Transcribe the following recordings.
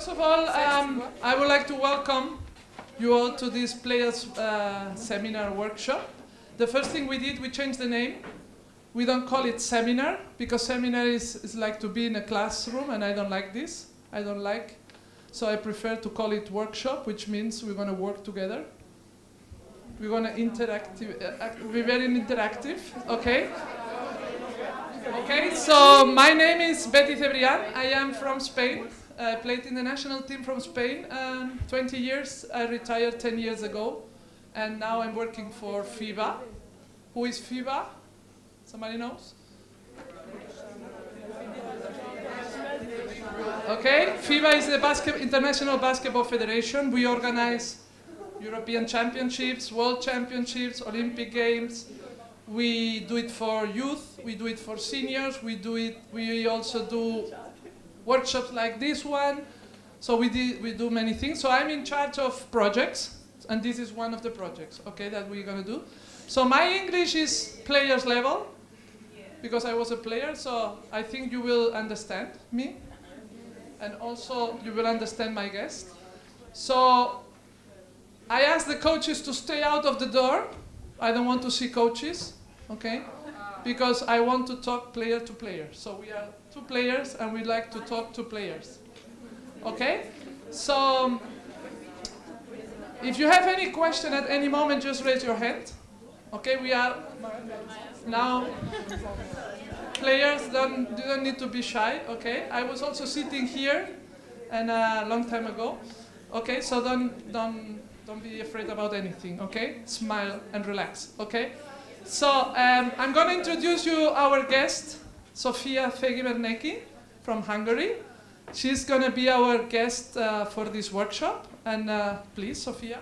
First of all, I would like to welcome you all to this players seminar workshop. The first thing we did, we changed the name. We don't call it seminar, because seminar is like to be in a classroom, and I don't like this. I don't like. So I prefer to call it workshop, which means we're going to work together. We're going to be very interactive, okay? Okay, so my name is Cebrian. I am from Spain. I played in the national team from Spain 20 years. I retired 10 years ago. And now I'm working for FIBA. Who is FIBA? Somebody knows? Okay, FIBA is the International Basketball Federation. We organize European Championships, World Championships, Olympic Games. We do it for youth, we do it for seniors, we also do workshops like this one. So we do many things. So I'm in charge of projects, and this is one of the projects, okay, that we're gonna do. So my English is players level, because I was a player, so I think you will understand me, and also you will understand my guest. So I asked the coaches to stay out of the door. I don't want to see coaches, okay? Because I want to talk player to player. So we are two players, and we like to talk to players, okay? So if you have any question at any moment, just raise your hand. Okay, we are now players. You don't need to be shy. Okay, I was also sitting here, and a long time ago. Okay, so don't be afraid about anything. Okay, smile and relax. Okay, so I'm going to introduce you our guest, Sofia Fegiberneki from Hungary. She's going to be our guest for this workshop. And please, Sofia.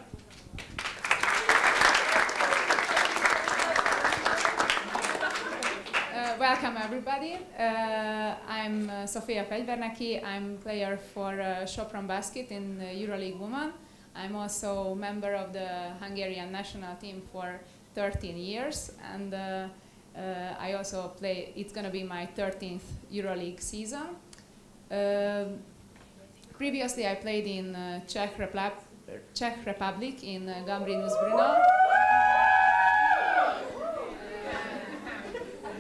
Welcome everybody. I'm Sofia Fegiberneki. I'm player for Sopron Basket in the EuroLeague Women. I'm also member of the Hungarian national team for 13 years, and I also play. It's going to be my 13th EuroLeague season. Previously, I played in Czech Republic in Gambrinus Brno.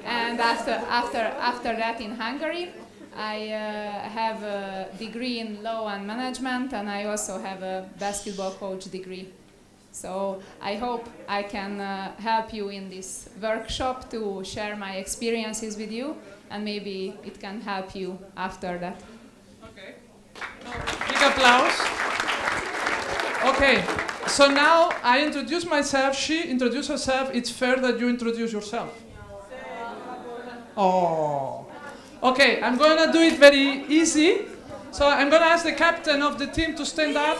And after that in Hungary, I have a degree in law and management, and I also have a basketball coach degree. So I hope I can help you in this workshop to share my experiences with you, and maybe it can help you after that. Okay. Big applause. Okay. So now I introduce myself. She introduced herself. It's fair that you introduce yourself. Oh. Okay, I'm going to do it very easy. So I'm going to ask the captain of the team to stand up.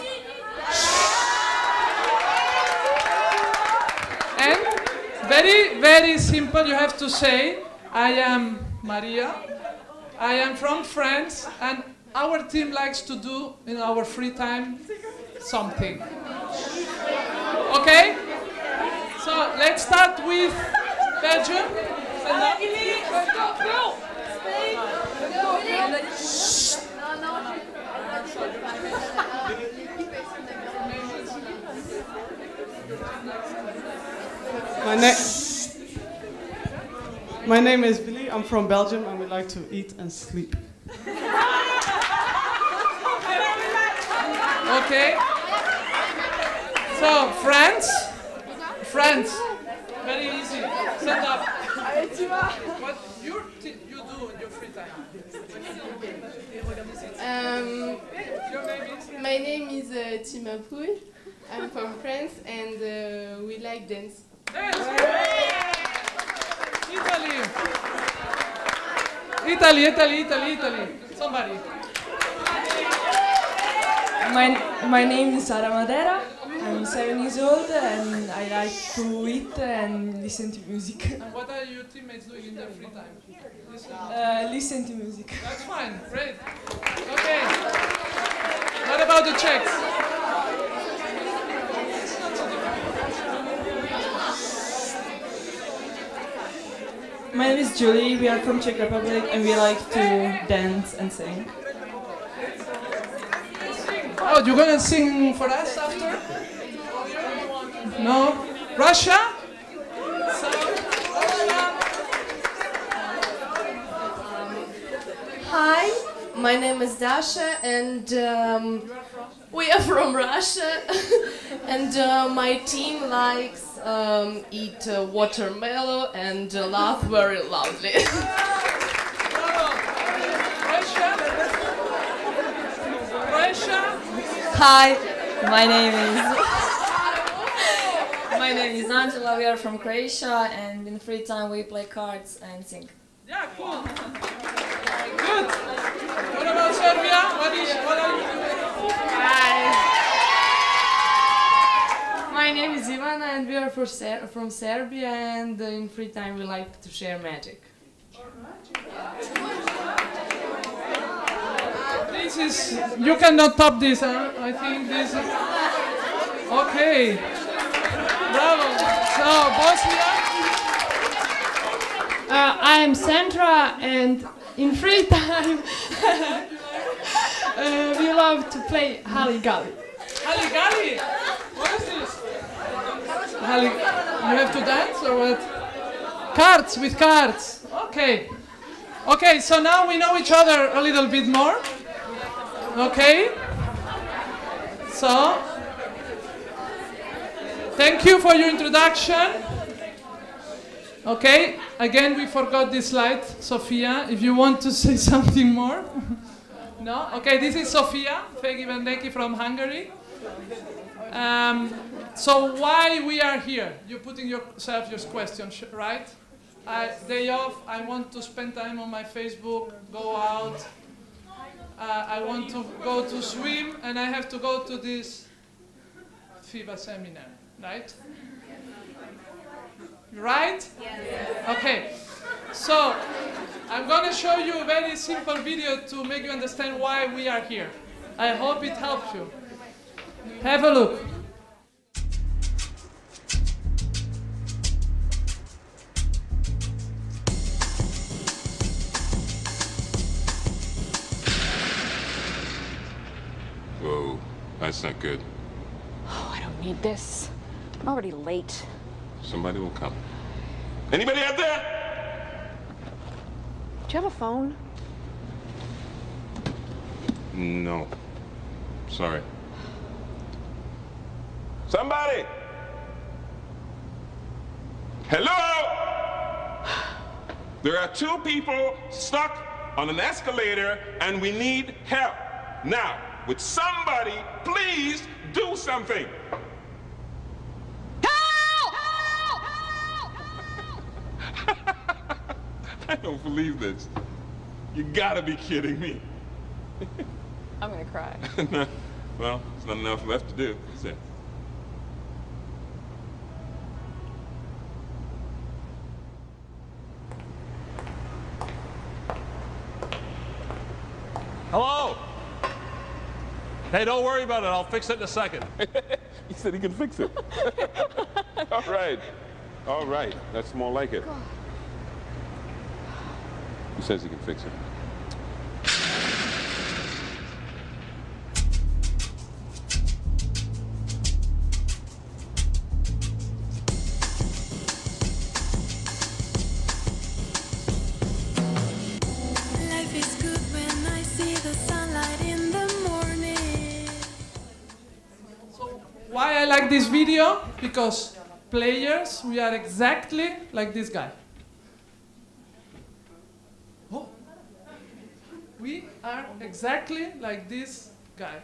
And very, very simple, you have to say, I am Maria, I am from France, and our team likes to do in our free time something. Okay? So let's start with Belgium. My name is Billy. I'm from Belgium, and we like to eat and sleep. Okay. So France. Very easy. Stand up. What you do in your free time? My name is Tima Pouy. I'm from France, and we like dance. Italy. Somebody. My name is Sara Madera. I'm 7 years old, and I like to eat and listen to music. And what are your teammates doing in their free time? Listen to music. That's fine. Great. Okay. What about the Czechs? My name is Julie. We are from Czech Republic, and we like to dance and sing. Oh, you're gonna sing for us after? No? Russia? So, Russia. Hi, my name is Dasha, and we are from Russia. And my team likes eat watermelon and laugh very loudly. Russia? Russia? Hi, my name is Angela. We are from Croatia, and in free time we play cards and sing. Yeah, cool. Good. What about Serbia? What are you doing? Hi. My name is Ivana, and we are from Serbia, and in free time we like to share magic. This is, you cannot top this, huh? I think this is, okay. Bravo. So, Bosnia? I'm Sandra, and in free time we love to play Haligali. Haligali? What is this? You have to dance or what? Cards, with cards. Okay. Okay, so now we know each other a little bit more. Okay? So, thank you for your introduction. Okay, again we forgot this slide. Sofia, if you want to say something more. No? Okay, this is Sofia Fegi from Hungary. So why we are here? You're putting yourself your question, right? Day off, I want to spend time on my Facebook, go out. I want to go to swim, and I have to go to this FIBA seminar, right? Right? Yes. Okay. So, I'm going to show you a very simple video to make you understand why we are here. I hope it helps you. Have a look. Whoa, that's not good. Oh, I don't need this. I'm already late. Somebody will come. Anybody out there? Do you have a phone? No. Sorry. Somebody! Hello? There are 2 people stuck on an escalator and we need help. Now, would somebody please do something? I don't believe this. You gotta be kidding me. I'm gonna cry. No, well, there's not enough left to do, is there? Hello? Hey, don't worry about it. I'll fix it in a second. He said he can fix it. All right. All right. That's more like it. He says he can fix it. Life is good when I see the sunlight in the morning. So, why I like this video? Because players, we are exactly like this guy. We are exactly like this guy.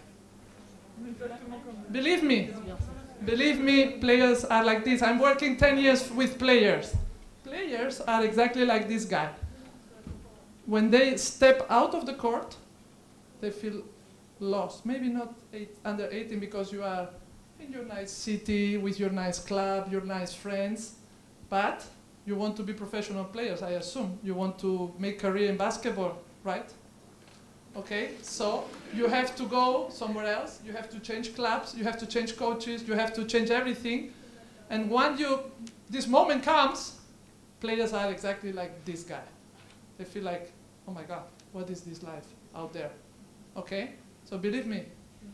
Believe me, players are like this. I'm working 10 years with players. Players are exactly like this guy. When they step out of the court, they feel lost. Maybe not under 18 because you are in your nice city, with your nice club, your nice friends, but you want to be professional players, I assume. You want to make career in basketball, right? Okay, so you have to go somewhere else, you have to change clubs, you have to change coaches, you have to change everything. And when this moment comes, players are exactly like this guy. They feel like, oh my God, what is this life out there? Okay, so believe me,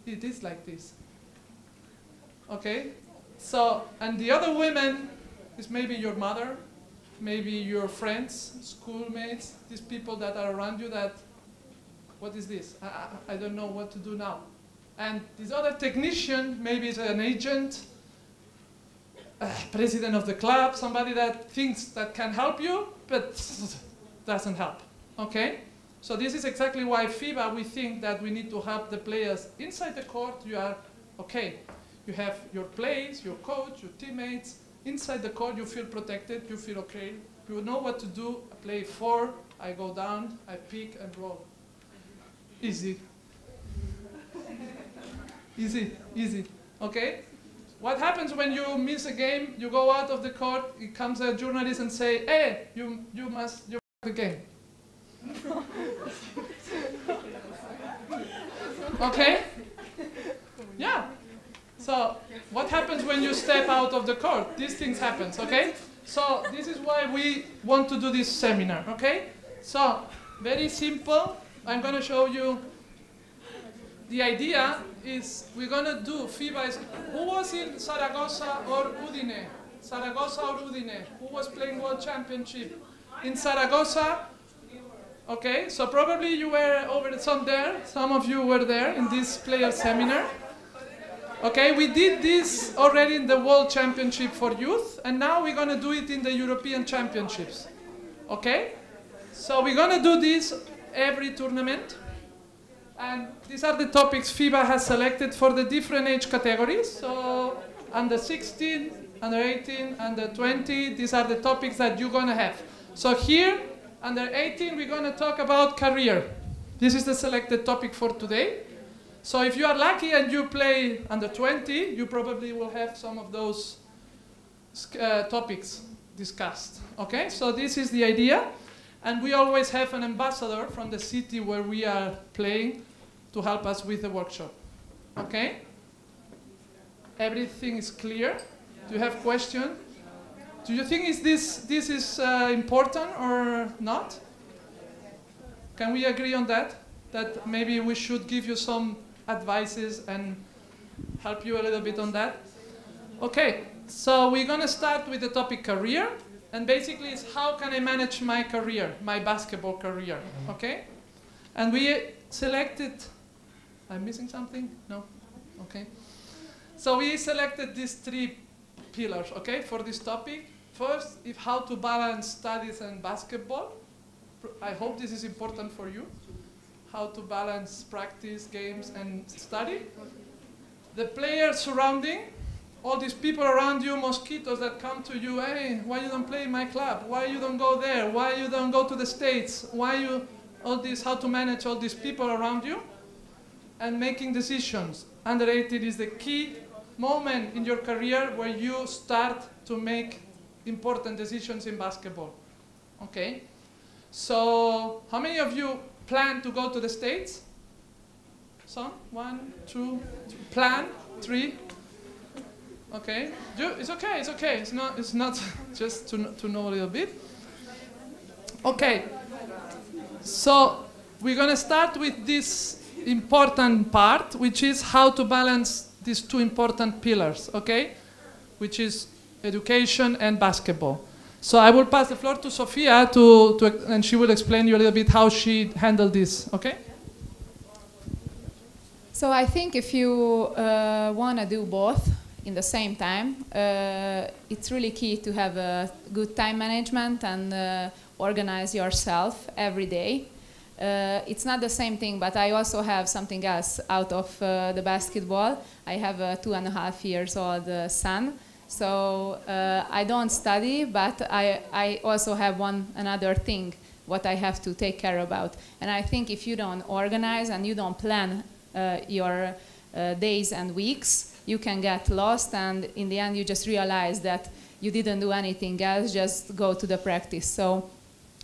It is like this. Okay? So, and the other women is maybe your mother, maybe your friends, schoolmates, these people that are around you that, what is this? I don't know what to do now. And this other technician, maybe is an agent, president of the club, somebody that thinks that can help you, but doesn't help. Okay? So this is exactly why FIBA, we think that we need to help the players inside the court. You are okay. You have your plays, your coach, your teammates. Inside the court, you feel protected, you feel okay. You know what to do. I play 4, I go down, I pick and roll. Easy. Easy, easy. Okay? What happens when you miss a game, you go out of the court, it comes a journalist and say, hey, you the game. Okay? Yeah. So, what happens when you step out of the court? These things happen, okay? So, this is why we want to do this seminar, okay? So, very simple. I'm going to show you. The idea is we're going to do FIBA. Who was in Zaragoza or Udine? Zaragoza or Udine? Who was playing World Championship? In Zaragoza? Okay, so probably you were there. Some of you were there in this player seminar. Okay, we did this already in the World Championship for youth, and now we're going to do it in the European Championships. Okay? So we're going to do this every tournament. And these are the topics FIBA has selected for the different age categories. So under 16, under 18, under 20, these are the topics that you're going to have. So here, under 18, we're going to talk about career. This is the selected topic for today. So if you are lucky and you play under 20, you probably will have some of those topics discussed. Okay, so this is the idea. And we always have an ambassador from the city where we are playing to help us with the workshop. Okay? Everything is clear? Do you have questions? Do you think this is important or not? Can we agree on that? That maybe we should give you some advices and help you a little bit on that? Okay, so we're going to start with the topic career. And basically it's how can I manage my career, my basketball career, okay? And we selected, I'm missing something? No? Okay. So we selected these 3 pillars, okay, for this topic. First, if how to balance studies and basketball. I hope this is important for you. How to balance practice, games, and study. The players surrounding, all these people around you, mosquitoes that come to you, hey, why you don't play in my club? Why you don't go there? Why you don't go to the States? Why you, all this, how to manage all these people around you? And making decisions. Under 18 is the key moment in your career where you start to make important decisions in basketball. Okay? So, how many of you plan to go to the States? Some? 1, 2, plan? 3? Okay, it's okay, it's okay. It's not just to know a little bit. Okay, so we're going to start with this important part, which is how to balance these 2 important pillars, okay? Which is education and basketball. So I will pass the floor to Sofia and she will explain you a little bit how she handled this, okay? So I think if you want to do both in the same time, it's really key to have a good time management and organize yourself every day. It's not the same thing, but I also have something else out of the basketball. I have a 2.5 years old son, so I don't study, but I also have another thing what I have to take care about. And I think if you don't organize and you don't plan your days and weeks, you can get lost, and in the end you just realize that you didn't do anything else, just go to the practice. So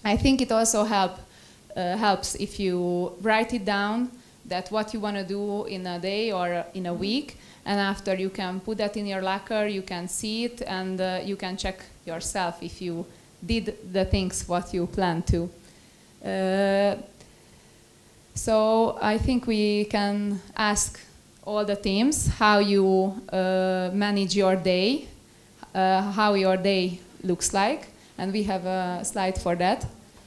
I think it also helps if you write it down, that what you want to do in a day or in a week, and after you can put that in your locker, you can see it, and you can check yourself if you did the things what you planned to. So I think we can ask all the themes, how you manage your day, how your day looks like, and we have a slide for that.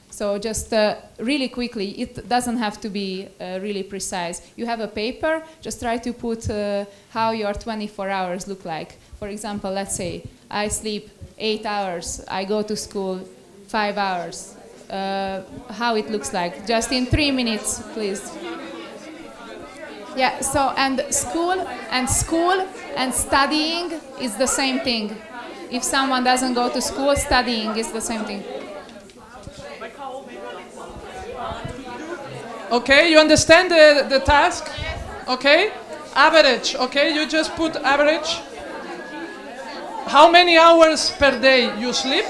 So just really quickly, it doesn't have to be really precise. You have a paper, just try to put how your 24 hours look like. For example, let's say I sleep 8 hours, I go to school 5 hours. How it looks like, just in 3 minutes, please. Yeah, so and school and studying is the same thing. If someone doesn't go to school, studying is the same thing. Okay, you understand the task? Okay, average, okay, you just put average. How many hours per day you sleep?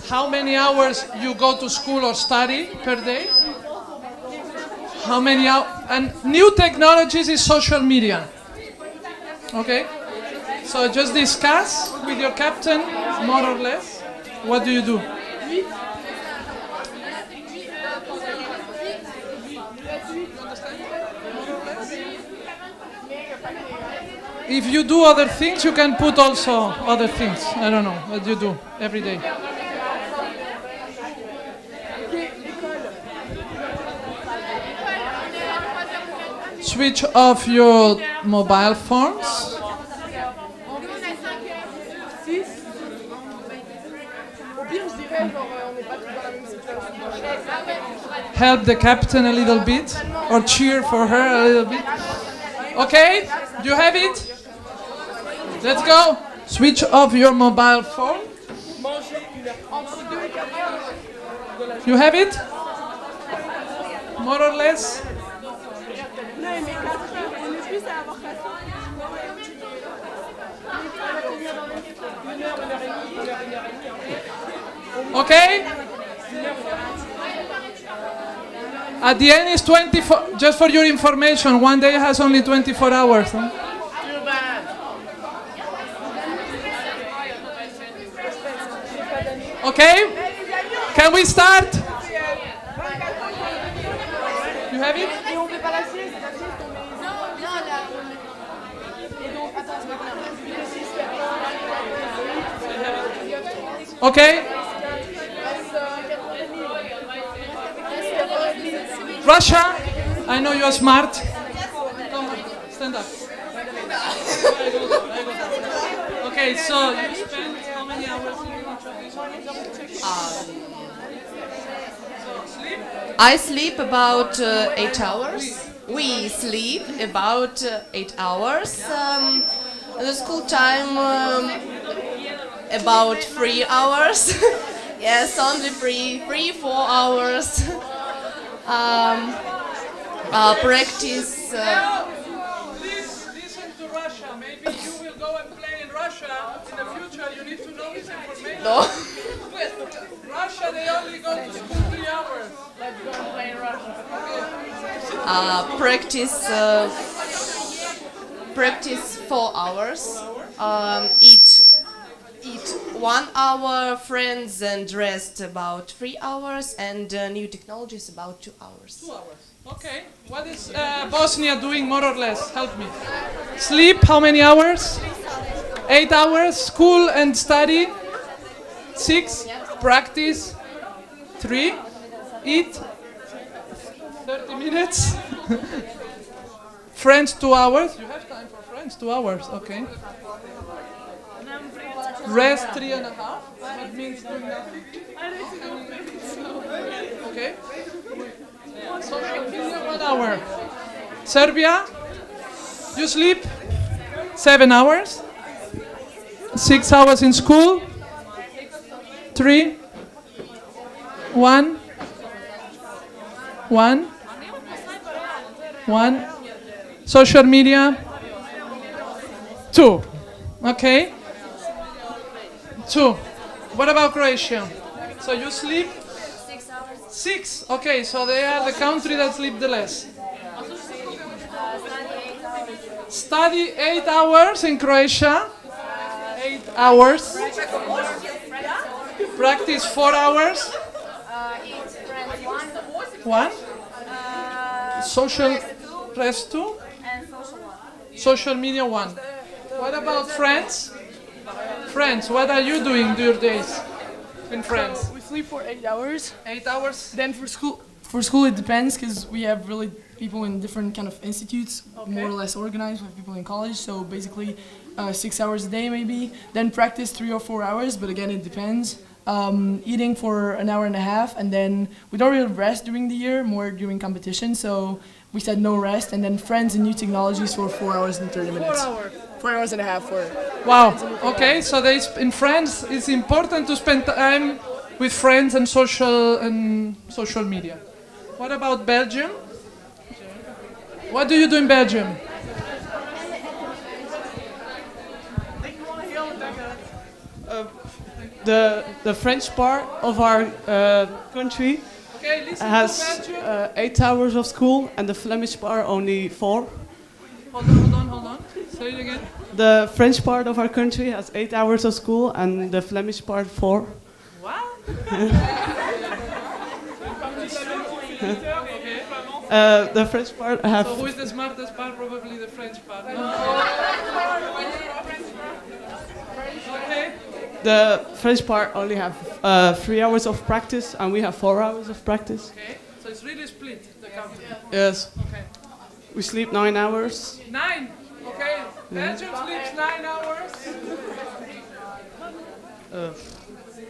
How many hours you go to school or study per day? How many hours? And new technologies is social media. Okay? So just discuss with your captain, more or less. What do you do? If you do other things, you can put also other things. I don't know what you do every day. Switch off your mobile phones. Help the captain a little bit, or cheer for her a little bit. Okay, you have it? Let's go. Switch off your mobile phone. You have it? More or less? Okay? At the end is 24, just for your information, one day has only 24 hours. Huh? Okay? Can we start? You have it? Okay? Russia, I know you are smart. Come on, stand up. Okay, so you spend how many hours in each of these? I sleep about 8 hours. We sleep about 8 hours. The school time about 3 hours. Yes, only 4 hours. Practice. Please listen to Russia. Maybe you will go and play in Russia in the future. You need to know this information. No. Russia, they only go to school 3 hours. Let's go and play in Russia. Practice 4 hours. Eat 1 hour, friends and rest about 3 hours, and new technologies about 2 hours. 2 hours. Okay. What is Bosnia doing more or less? Help me. Sleep, how many hours? 8 hours. School and study? 6. Practice? 3. Eat? 30 minutes. Friends 2 hours. You have time for friends 2 hours. Okay. Rest 3.5. That means doing nothing. Okay. Social media 1 hour. Serbia, you sleep 7 hours. 6 hours in school. 3. 1. 1. 1. Social media 2. Okay. 2. What about Croatia? So you sleep 6 hours. 6. Okay, so they are the country that sleep the less. Study 8 hours in Croatia. 8 hours. Practice 4 hours. 1. Social rest 2. And social 1. Social media 1. What about friends? Friends, what are you doing your days in friends? So we sleep for 8 hours. 8 hours? Then for school it depends because we have really people in different kind of institutes, more or less organized. We have people in college, so basically 6 hours a day maybe. Then practice 3 or 4 hours, but again it depends. Eating for an hour and a half, and then we don't really rest during the year, more during competition. So we said no rest, and then friends and new technologies for 4 hours and 30 minutes. 4 hours. 4 hours and a half for. Wow. Okay, so in France, it's important to spend time with friends and social media. What about Belgium? What do you do in Belgium? The French part of our country has 8 hours of school, and the Flemish part only 4. Hold on. Say it again. The French part of our country has 8 hours of school, and the Flemish part 4. What? The French part have. So who is the smartest part? Probably the French part. No? Okay. The French part only have 3 hours of practice, and we have 4 hours of practice. Okay. So it's really split the country. Yes. Okay. We sleep 9 hours. 9. Okay. Belgium sleeps 9 hours.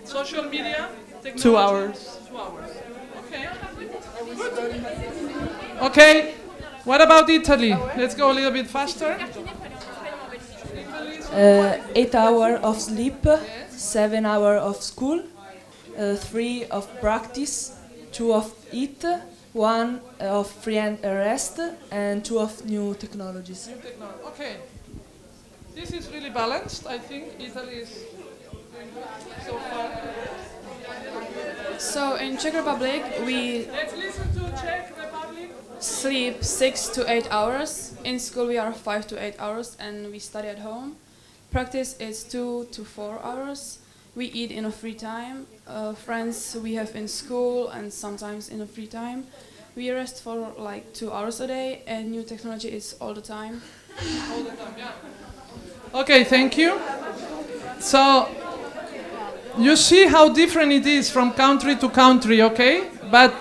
Social media. 2 hours. 2 hours. Okay. Okay. What about Italy? Let's go a little bit faster. 8 hours of sleep, 7 hours of school, 3 of practice, 2 of eat, 1 of free and rest, and 2 of new technologies. Okay. This is really balanced. I think Italy is doing good so far. So in Czech Republic, we Let's listen to Czech Republic. sleep 6 to 8 hours. In school, we are 5 to 8 hours, and we study at home. Practice is 2 to 4 hours. We eat in a free time. Friends we have in school and sometimes in a free time. We rest for like 2 hours a day, and new technology is all the time. All the time, yeah. Okay, thank you. So you see how different it is from country to country, okay? But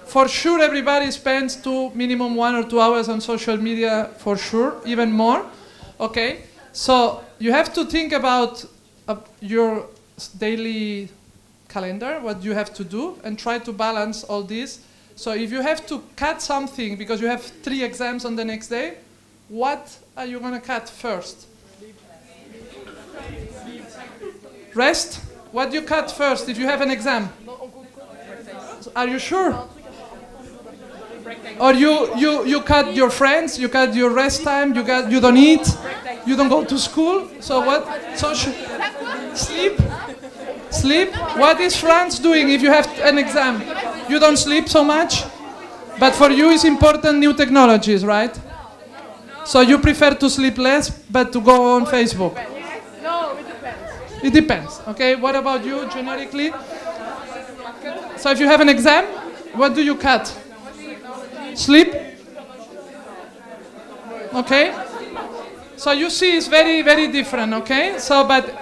for sure everybody spends minimum 1 or 2 hours on social media, for sure, even more, okay? So you have to think about your daily calendar, what you have to do, and try to balance all this. So if you have to cut something because you have 3 exams on the next day, what are you going to cut first? Rest? What do you cut first if you have an exam? Are you sure? Or you cut your friends, you cut your rest time, you don't eat, you don't go to school. So what? Sleep? Sleep? What is France doing if you have an exam? You don't sleep so much? But for you it's important new technologies, right? So you prefer to sleep less but to go on Facebook? No, it depends. It depends, okay? What about you, generically? So if you have an exam, what do you cut? Sleep? Okay? So you see it's very, very different, okay? So, but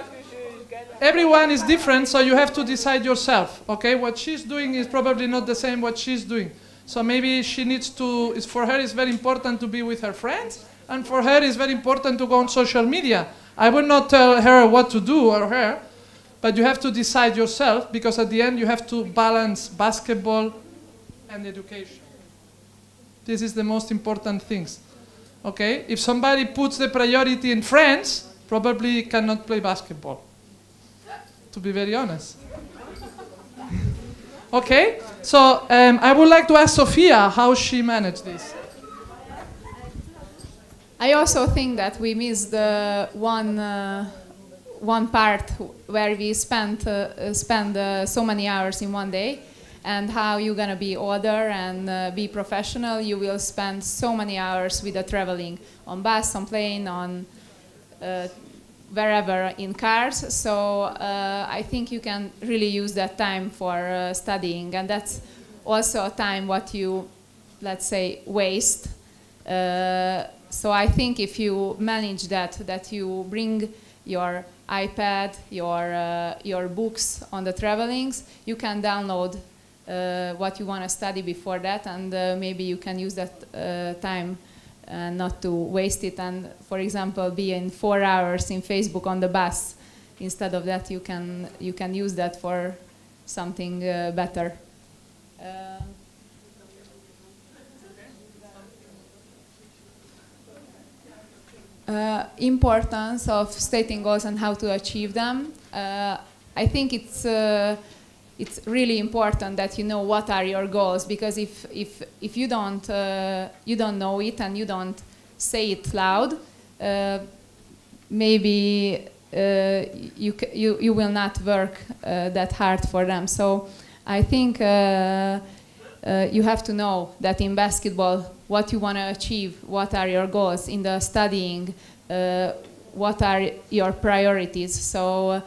everyone is different, so you have to decide yourself, okay? What she's doing is probably not the same what she's doing. So maybe she needs to, for her it's very important to be with her friends, and for her it's very important to go on social media. I will not tell her what to do or her, but you have to decide yourself, because at the end you have to balance basketball and education. This is the most important things. Okay? If somebody puts the priority in friends, probably cannot play basketball. To be very honest. Okay? So I would like to ask Sofia how she managed this. I also think that we missed one part where we spend so many hours in one day, and how you're gonna be older and be professional. You will spend so many hours with the traveling on bus, on plane, on wherever in cars. So I think you can really use that time for studying, and that's also a time what you, let's say, waste So I think if you manage that you bring your iPad, your books on the travelings, you can download what you want to study before that, and maybe you can use that time not to waste it, and for example be in 4 hours in Facebook on the bus. Instead of that, you can use that for something better. Importance of stating goals and how to achieve them. I think it's really important that you know what are your goals, because if you don't know it and you don't say it loud, maybe you will not work that hard for them. So I think you have to know that in basketball what you want to achieve, what are your goals. In the studying, what are your priorities. So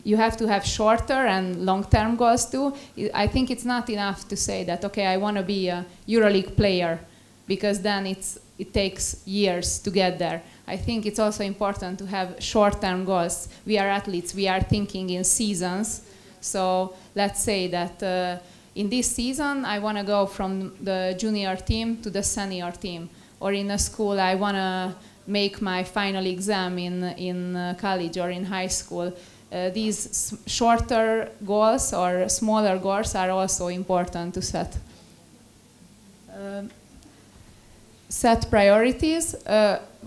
you have to have shorter and long-term goals too. I think it's not enough to say that, okay, I want to be a EuroLeague player, because then it takes years to get there. I think it's also important to have short-term goals. We are athletes, we are thinking in seasons. So let's say that in this season I want to go from the junior team to the senior team. Or in a school I want to make my final exam in college or in high school. These shorter goals or smaller goals are also important to set. Set priorities.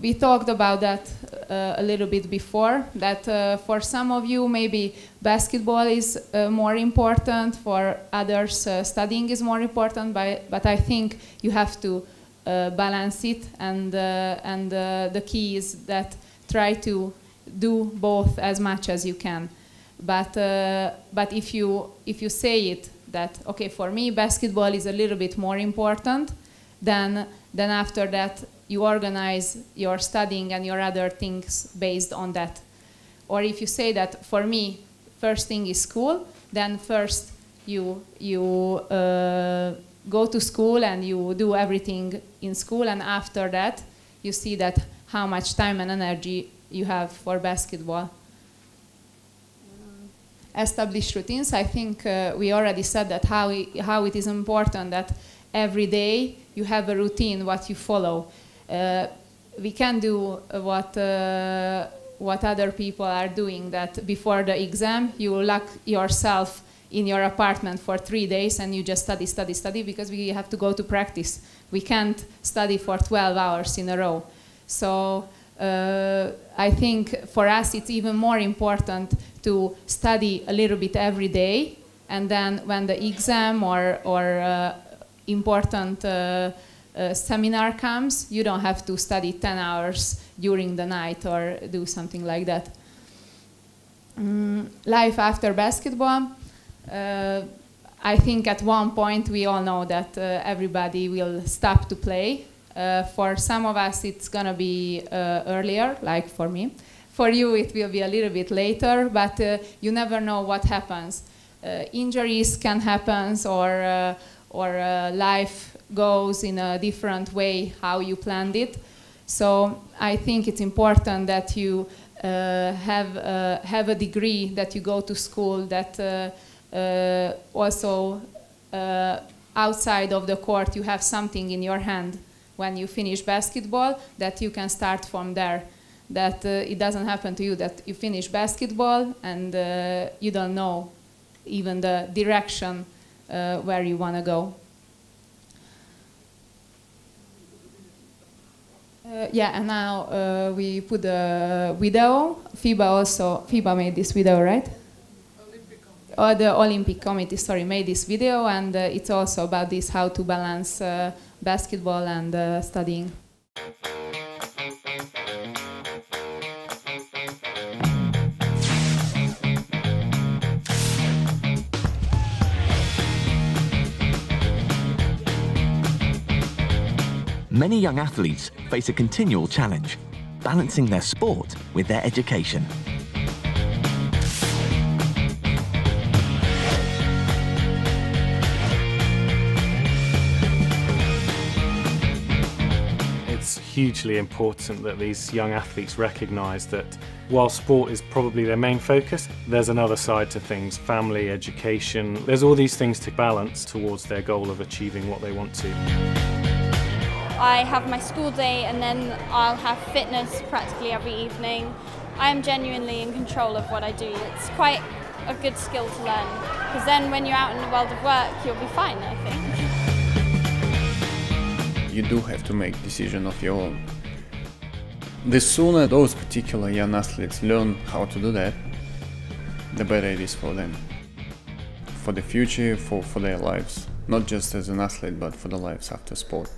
We talked about that a little bit before, that for some of you maybe basketball is more important, for others studying is more important, but I think you have to balance it, and the key is that try to do both as much as you can. But if you say it that, okay, for me basketball is a little bit more important, then after that you organize your studying and your other things based on that. Or if you say that for me first thing is school, then first you go to school and you do everything in school, and after that you see that how much time and energy you have for basketball. Established routines. I think we already said that how it is important that every day you have a routine what you follow. We can do what other people are doing, that before the exam you lock yourself in your apartment for 3 days and you just study, because we have to go to practice. We can't study for 12 hours in a row. So I think for us it's even more important to study a little bit every day, and then when the exam or important seminar comes, you don't have to study 10 hours during the night or do something like that. Life after basketball. I think at one point we all know that everybody will stop to play. For some of us it's gonna be earlier, like for me. For you it will be a little bit later, but you never know what happens. Injuries can happen, or life goes in a different way how you planned it. So I think it's important that you have a degree, that you go to school, that also outside of the court you have something in your hand when you finish basketball, that you can start from there. That it doesn't happen to you that you finish basketball and you don't know even the direction where you want to go. Yeah, and now we put a video. FIBA made this video, right? The Olympic Committee, sorry, made this video, and it's also about this, how to balance basketball and studying. Many young athletes face a continual challenge, balancing their sport with their education. hugely important that these young athletes recognise that while sport is probably their main focus, there's another side to things: family, education. There's all these things to balance towards their goal of achieving what they want to. I have my school day and then I'll have fitness practically every evening. I am genuinely in control of what I do. It's quite a good skill to learn, because then when you're out in the world of work, you'll be fine, I think. You do have to make decisions of your own. The sooner those particular young athletes learn how to do that, the better it is for them. For the future, for their lives. Not just as an athlete, but for the lives after sport.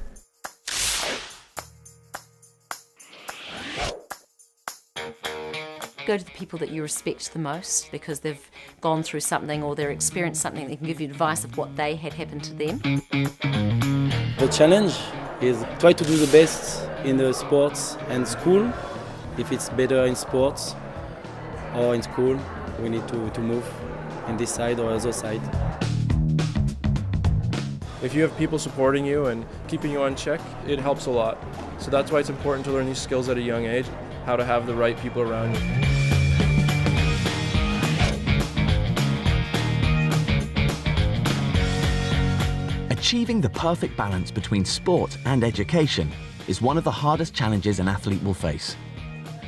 Go to the people that you respect the most because they've gone through something or they've experienced something that can give you advice of what they had happened to them. The challenge is try to do the best in the sports and school. If it's better in sports or in school, we need to move in this side or other side. If you have people supporting you and keeping you on check, it helps a lot. So that's why it's important to learn these skills at a young age, how to have the right people around you. Achieving the perfect balance between sport and education is one of the hardest challenges an athlete will face.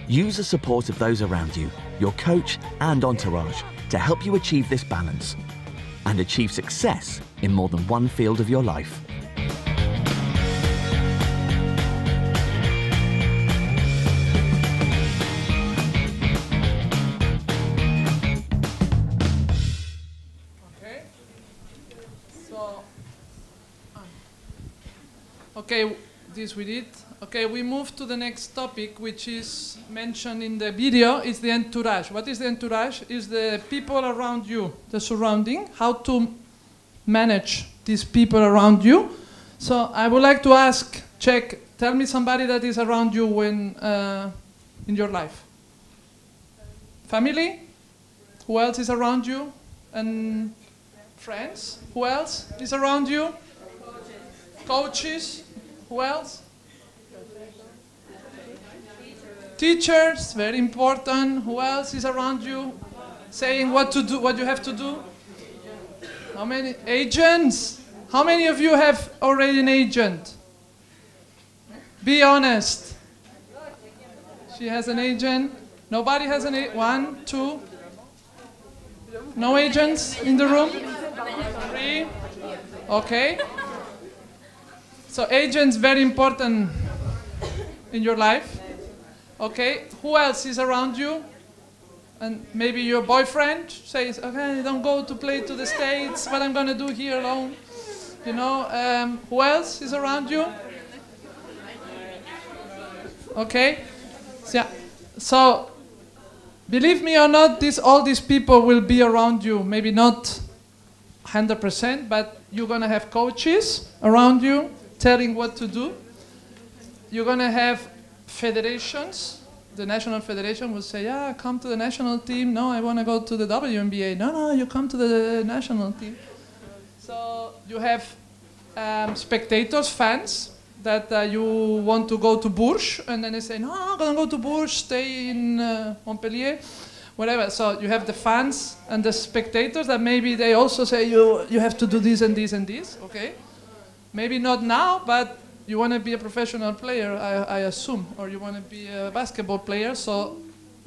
Use the support of those around you, your coach and entourage, to help you achieve this balance and achieve success in more than one field of your life. Okay, this we did. Okay, we move to the next topic, which is mentioned in the video, is the entourage. What is the entourage? Is the people around you, the surrounding, how to manage these people around you. So I would like to ask, tell me somebody that is around you when in your life. Family? Who else is around you? And friends? Who else is around you? Coaches? Who else? Teachers, very important. Who else is around you? Saying what to do, what you have to do? How many? Agents? How many of you have already an agent? Be honest. She has an agent. Nobody has an agent. 1, 2. No agents in the room? 3. Okay. So agents, very important in your life. Okay, who else is around you? And maybe your boyfriend says, okay, don't go to play to the States, what I'm going to do here alone. You know, who else is around you? Okay, so believe me or not, all these people will be around you. Maybe not 100%, but you're going to have coaches around you telling what to do. You're going to have federations. The national federation will say, yeah, come to the national team. No, I want to go to the WNBA. No, you come to the national team. So you have spectators, fans, that you want to go to Bourges, and then they say, no, I'm going to go to Bourges, stay in Montpellier, whatever. So you have the fans and the spectators that maybe they also say, you have to do this and this and this, okay? Maybe not now, but you want to be a professional player, I assume, or you want to be a basketball player, so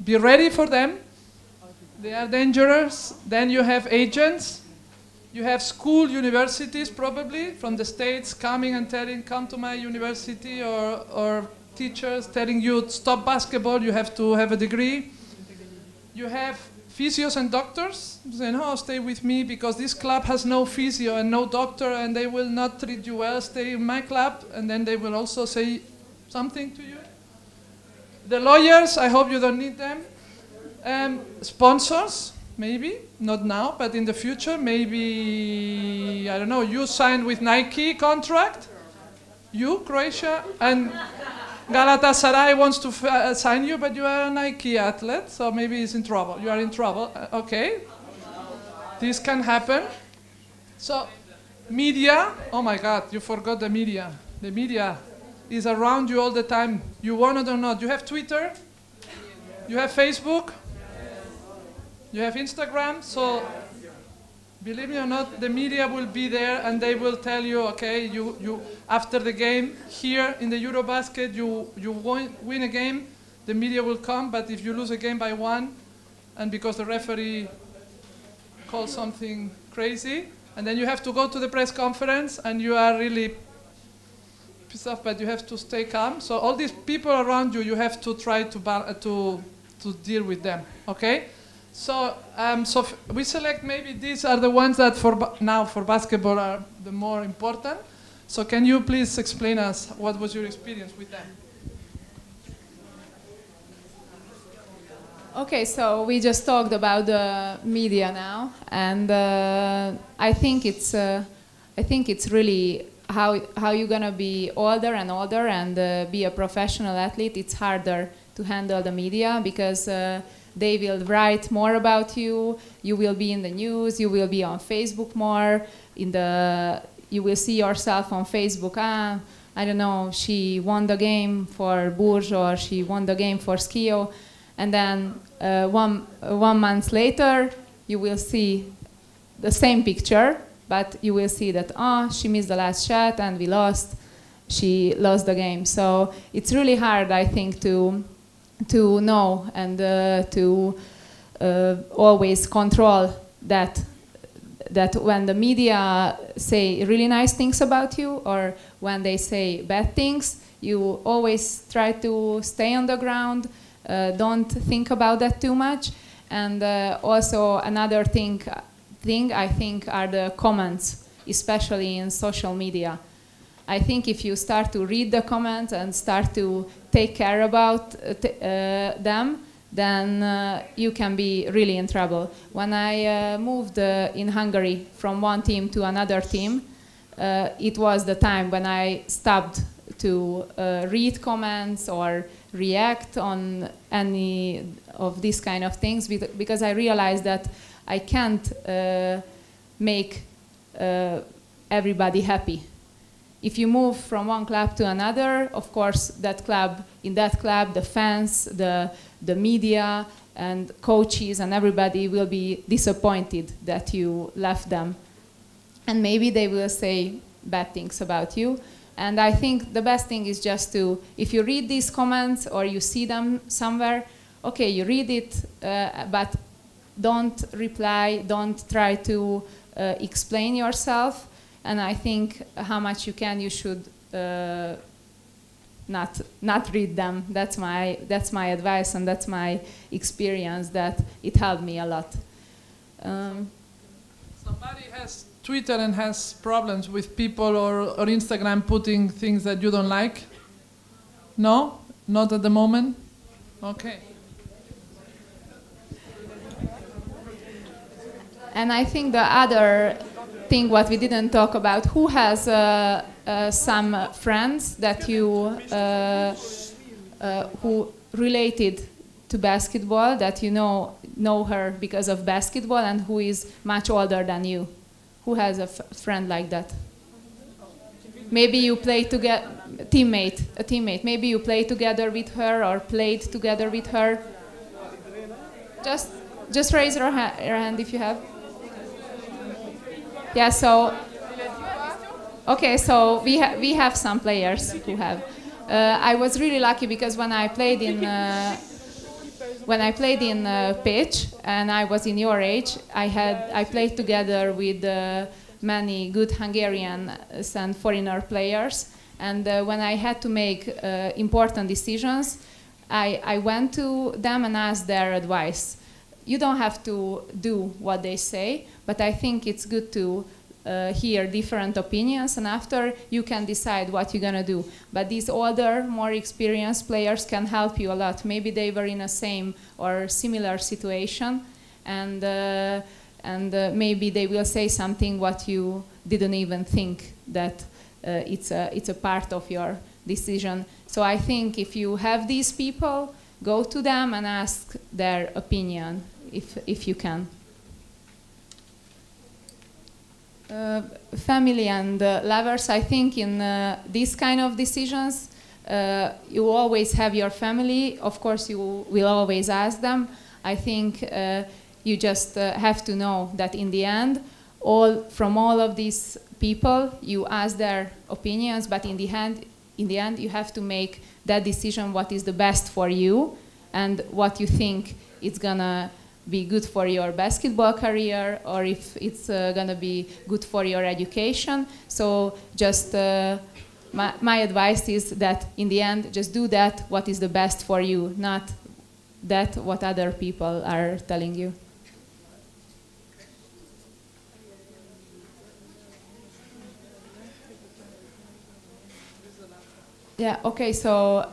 be ready for them. They are dangerous. Then you have agents. You have school, universities probably, from the States coming and telling, come to my university, or teachers telling you, stop basketball, you have to have a degree. You have physios and doctors saying, no, stay with me because this club has no physio and no doctor and they will not treat you well, stay in my club, and then they will also say something to you. The lawyers, I hope you don't need them. Sponsors, maybe, not now, but in the future, maybe, I don't know, you signed with Nike contract, you, Croatia, and Galatasaray wants to sign you, but you are a Nike athlete, so maybe it's in trouble. You are in trouble. Okay. This can happen. So, media. Oh my God, you forgot the media. The media. is around you all the time. You want it or not. You have Twitter, you have Facebook, you have Instagram. So believe me or not, the media will be there and they will tell you, okay, you after the game here in the Eurobasket, you win a game, the media will come. But if you lose a game by 1, and because the referee calls something crazy, and then you have to go to the press conference and you are really pissed off, but you have to stay calm. So all these people around you, you have to try to deal with them, okay? So, we select maybe these are the ones that for basketball are the more important. So can you please explain us what was your experience with them? Okay, so we just talked about the media now, and I think it's really how you're gonna be older and older and be a professional athlete. It's harder to handle the media because they will write more about you. You will be in the news. You will be on Facebook more. You will see yourself on Facebook. I don't know. She won the game for Bourges or she won the game for Skio. And then one month later, you will see the same picture, but you will see that, she missed the last shot and we lost. She lost the game. So it's really hard, I think, to know and to always control that when the media say really nice things about you or when they say bad things, you always try to stay on the ground. Don't think about that too much. And also another thing I think are the comments, especially in social media. I think if you start to read the comments and start to take care about them, then you can be really in trouble. When I moved in Hungary from one team to another team, it was the time when I stopped to read comments or react on any of these kind of things because I realized that I can't make everybody happy. If you move from one club to another, of course, in that club, the fans, the media, and coaches and everybody will be disappointed that you left them. And maybe they will say bad things about you. And I think the best thing is just to, if you read these comments or you see them somewhere, okay, you read it, but don't reply, don't try to explain yourself. And I think how much you can, you should not read them. That's my advice, and that's my experience. That it helped me a lot. Somebody has Twitter and has problems with people or Instagram putting things that you don't like. No, not at the moment. Okay. And I think the other thing what we didn't talk about, who has some friends that you who related to basketball, that you know her because of basketball, and who is much older than you? Who has a friend like that? Maybe you play together, a teammate. Maybe you play together with her or played together with her. Just raise your hand if you have. Yeah, so, okay, so we have some players who have. I was really lucky because when I played in pitch and I was in your age, I played together with many good Hungarian and foreigner players. And when I had to make important decisions, I went to them and asked their advice. You don't have to do what they say, but I think it's good to hear different opinions, and after you can decide what you're gonna do. But these older, more experienced players can help you a lot. Maybe they were in a same or similar situation, and maybe they will say something what you didn't even think that it's a part of your decision. So I think if you have these people, go to them and ask their opinion if you can. Family and lovers, I think in these kind of decisions, you always have your family. Of course, you will always ask them. I think you just have to know that in the end, from all of these people, you ask their opinions, but in the end, you have to make that decision what is the best for you and what you think it's gonna be good for your basketball career, or if it's gonna be good for your education. So just my advice is that in the end, just do that what is the best for you, not that what other people are telling you. Yeah. Okay. So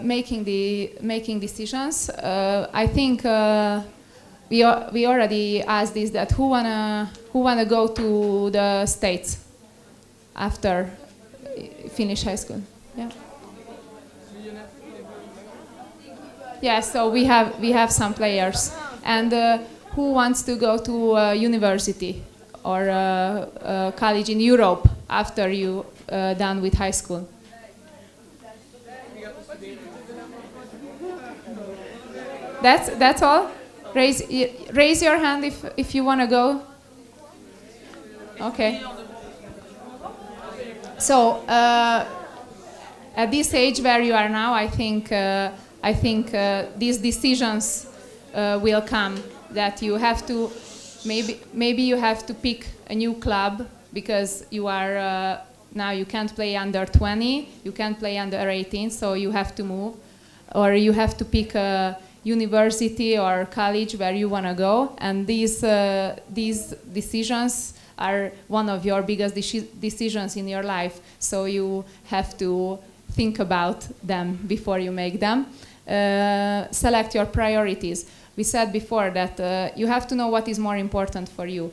making decisions. I think we already asked this. That who wanna go to the States after finish high school? Yeah. Yeah. So we have some players, and who wants to go to university or college in Europe after you done with high school? That's all. Raise your hand if you want to go. Okay. So at this age where you are now, I think these decisions will come. That you have to maybe you have to pick a new club because you are now you can't play under 20, you can't play under 18, so you have to move, or you have to pick a university or college where you want to go, and these decisions are one of your biggest decisions in your life, so you have to think about them before you make them. Select your priorities. We said before that you have to know what is more important for you.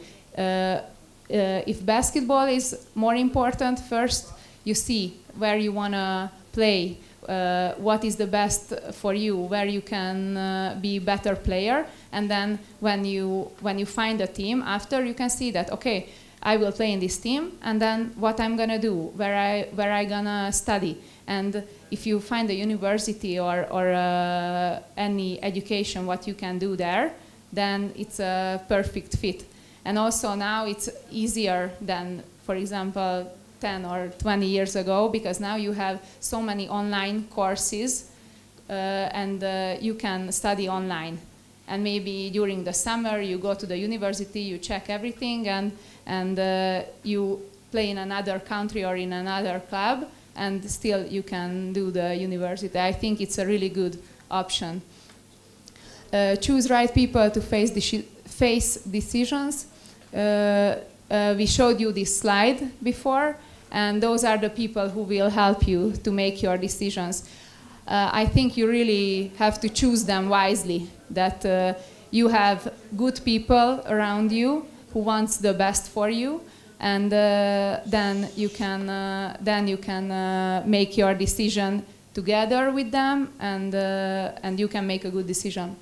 If basketball is more important, first you see where you want to play, what is the best for you, where you can be better player, and then when you find a team after, you can see that, okay, I will play in this team, and then what I'm gonna do, where I gonna study, and if you find a university or any education what you can do there, then it's a perfect fit. And also now it's easier than, for example, 10 or 20 years ago, because now you have so many online courses and you can study online. And maybe during the summer you go to the university, you check everything, and you play in another country or in another club, and still you can do the university. I think it's a really good option. Choose right people to face decisions. We showed you this slide before, and those are the people who will help you to make your decisions. I think you really have to choose them wisely, that you have good people around you who wants the best for you, and then you can make your decision together with them, and you can make a good decision.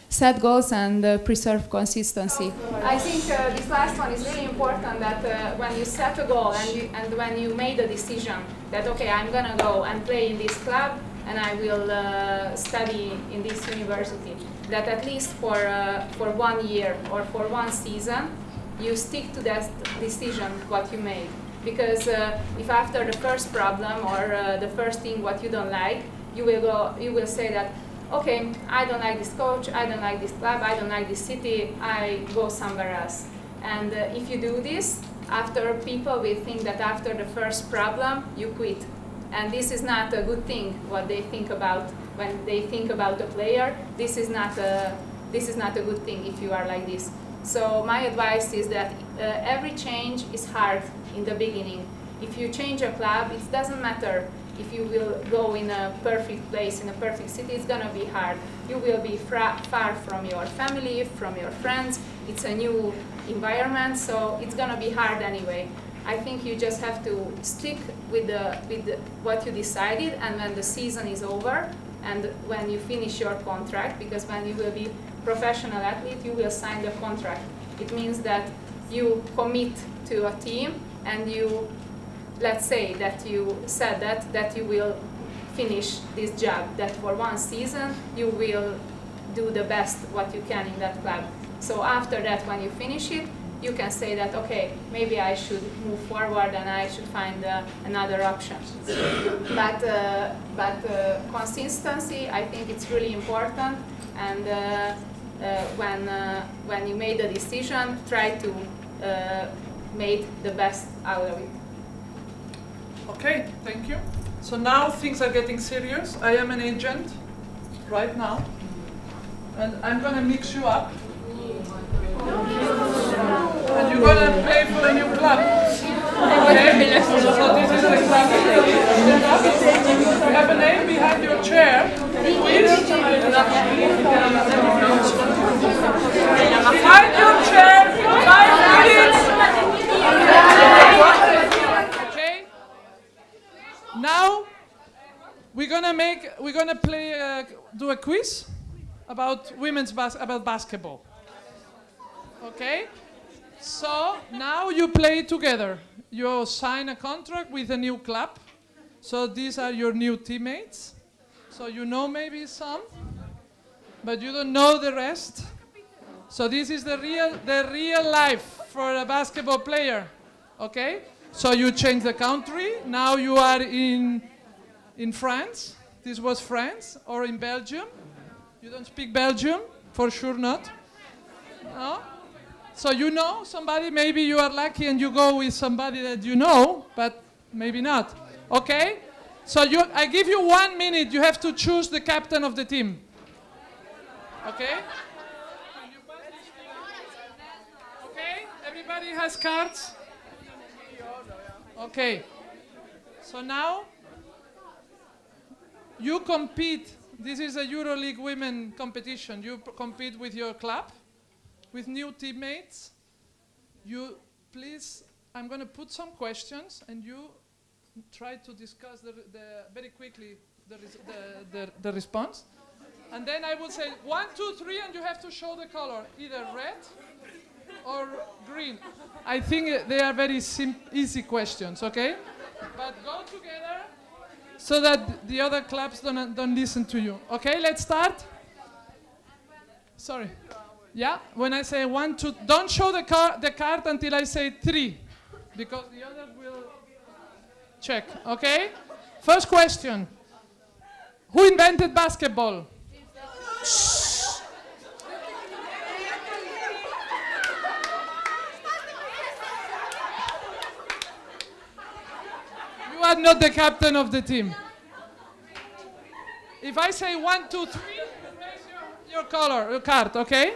Set goals and preserve consistency. I think this last one is really important, that when you set a goal and when you made a decision that, okay, I'm gonna go and play in this club and I will study in this university, that at least for 1 year or for 1 season, you stick to that decision what you made. Because if after the first problem or the first thing what you don't like, you will say that, okay, I don't like this coach, I don't like this club, I don't like this city, I go somewhere else. And if you do this, after people will think that after the first problem, you quit. And this is not a good thing, what they think about when they think about the player. This is not a good thing if you are like this. So my advice is that every change is hard in the beginning. If you change a club, it doesn't matter if you will go in a perfect place, in a perfect city, it's gonna be hard. You will be far from your family, from your friends. It's a new environment, so it's gonna be hard anyway. I think you just have to stick with what you decided, and when the season is over, and when you finish your contract, because when you will be professional athlete, you will sign the contract. It means that you commit to a team, and you, let's say that you said that you will finish this job, that for one season you will do the best what you can in that club. So after that, when you finish it, you can say that, okay, maybe I should move forward and I should find another option. But consistency, I think it's really important, and when you made a decision, try to make the best out of it. Okay, thank you. So now things are getting serious. I am an agent right now, and I'm gonna mix you up. And you're gonna play for a new club. Okay? So this is the club. You have a name behind your chair. Please. Behind your chair. 5 minutes. Okay. Now we're gonna play do a quiz about about basketball. Okay? So now you play together. You sign a contract with a new club. So these are your new teammates. So you know maybe some, but you don't know the rest. So this is the real life for a basketball player. Okay? So you change the country. Now you are in France. This was France, or in Belgium. You don't speak Belgium? For sure not. No? So you know somebody, maybe you are lucky and you go with somebody that you know, but maybe not. Okay? So I give you 1 minute. You have to choose the captain of the team. Okay? Okay? Everybody has cards? Okay. So now you compete. This is a EuroLeague women competition. You compete with your club, with new teammates. You please, I'm going to put some questions and you try to discuss very quickly the response. And then I will say 1, 2, 3, and you have to show the color, either red or green. I think they are very easy questions, okay? But go together so that the other clubs don't listen to you. Okay, let's start. Sorry. Yeah, when I say 1, 2, don't show the card until I say 3, because the others will check, okay? First question. Who invented basketball? You are not the captain of the team. If I say 1, 2, 3, raise your card, okay?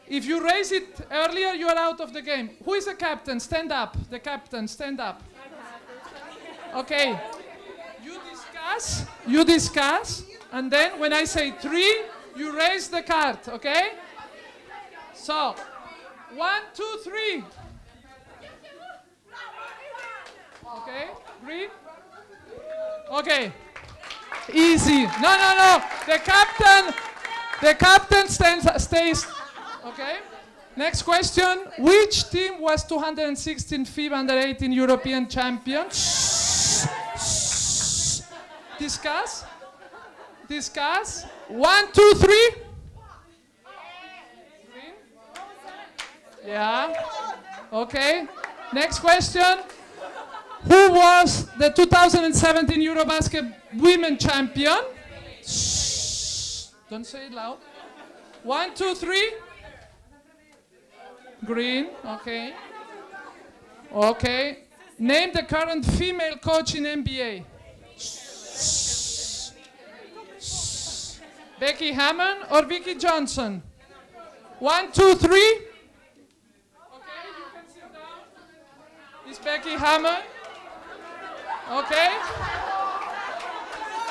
If you raise it earlier, you are out of the game. Who is the captain? Stand up. The captain, stand up. Okay. You discuss, and then when I say 3, you raise the card, okay? So, 1, 2, 3. Okay, green. Okay. Easy. No. The captain stays. Okay. Next question. Which team was 216 FIBA Under-18 European champion? Discuss. 1, 2, 3. Green. Yeah. Okay. Next question. Who was the 2017 Eurobasket women champion? Don't say it loud. 1, 2, 3. Green. Okay. Okay. Name the current female coach in NBA. Becky Hammond or Vicky Johnson? 1, 2, 3. Okay, you can sit down. Is Becky Hammond? Okay.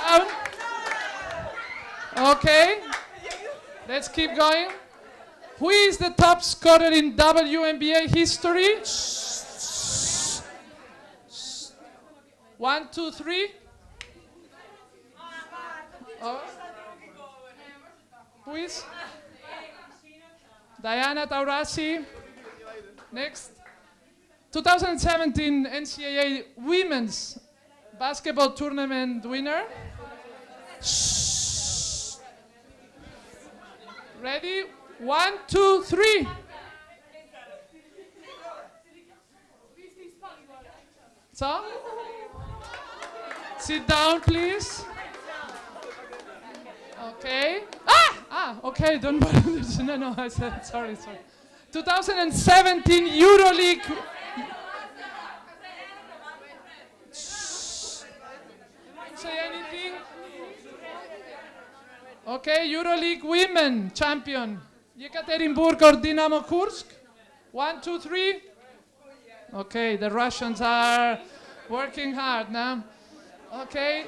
Down. Okay. Let's keep going. Who is the top scorer in WNBA history? 1, 2, 3. Who is? Diana Taurasi. Next. 2017 NCAA Women's basketball tournament winner. Ready? 1, 2, 3. So, sit down, please. Okay. Okay, don't worry. No, I said, sorry. 2017 EuroLeague. Say anything? Okay, EuroLeague women champion. Yekaterinburg or Dynamo Kursk? 1, 2, 3. Okay, the Russians are working hard now. Okay.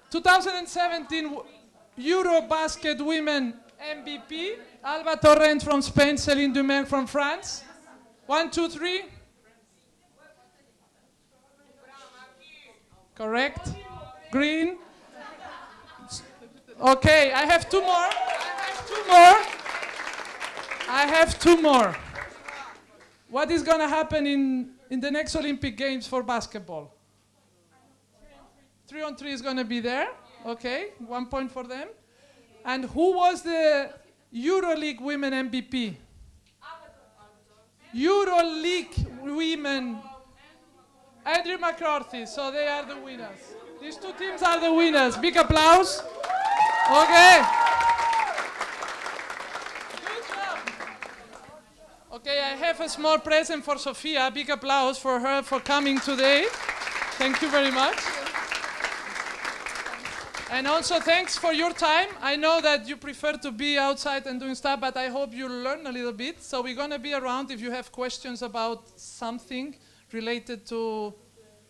2017 Eurobasket women MVP. Alba Torrent from Spain, Céline Dumain from France. 1, 2, 3. Correct. Green. Okay, I have two more. I have two more. What is going to happen in the next Olympic Games for basketball? 3-on-3 is going to be there. Okay, 1 point for them. And who was the EuroLeague women MVP? EuroLeague women. Andrew McCarthy, so they are the winners. These two teams are the winners. Big applause. Okay. Good job. Okay, I have a small present for Sofia. Big applause for her for coming today. Thank you very much. And also thanks for your time. I know that you prefer to be outside and doing stuff, but I hope you learn a little bit. So we're going to be around if you have questions about something related to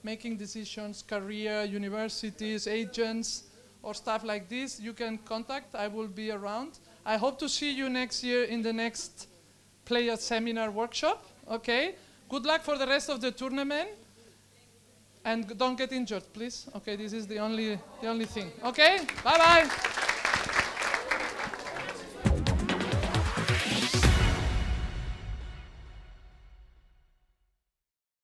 making decisions, career, universities, agents, or stuff like this. You can contact. I will be around. I hope to see you next year in the next player seminar workshop. Okay. Good luck for the rest of the tournament. And don't get injured, please. Okay, this is the only thing. Okay, bye-bye.